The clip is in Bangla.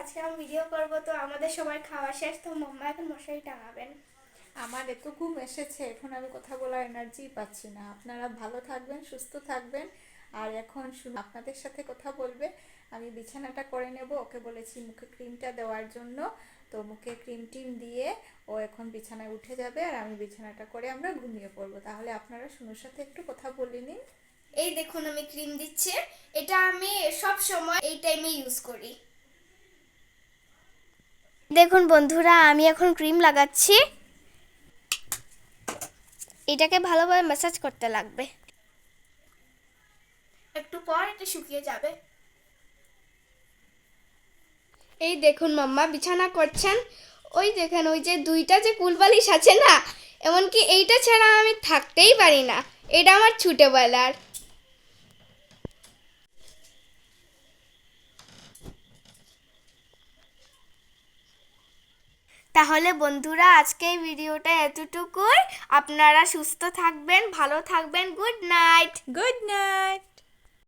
আজকে আমি ভিডিও করব। তো আমাদের সবার খাওয়া শেষ, তো মাম্মা এখন মশারি টাঙাবেন। আমার এত ঘুম এসেছে, এখন আমি কথা বলার এনার্জি পাচ্ছি না। আপনারা ভালো থাকবেন, সুস্থ থাকবেন। আর এখন আপনাদের সাথে কথা বলবে। আমি বিছানাটা করে নেব। ওকে বলেছি মুখে ক্রিমটা দেওয়ার জন্য, তো মুখে ক্রিম টিম দিয়ে ও এখন বিছানায় উঠে যাবে, আর আমি বিছানাটা করে আমরা ঘুমিয়ে পড়বো। তাহলে আপনারা শুনুর সাথে একটু কথা বলে নিন। এই দেখুন আমি ক্রিম দিচ্ছি। এটা আমি সব সময় এই টাইমে ইউজ করি। দেখুন বন্ধুরা, আমি এখন ক্রিম লাগাচ্ছি। এটাকে ভালোভাবে ম্যাসাজ করতে লাগবে, একটু পর এটা শুকিয়ে যাবে। এই দেখুন মাম্মা বিছানা করছেন। ওই দেখেন, ওই যে দুইটা যে কুলবালিশ আছে না, এমনকি এইটা ছাড়া আমি থাকতেই পারি না। এটা আমার ছোটবেলার। তাহলে বন্ধুরা, আজকে এই ভিডিওটা এতটুকুই। আপনারা সুস্থ থাকবেন, ভালো থাকবেন। Good night. Good night.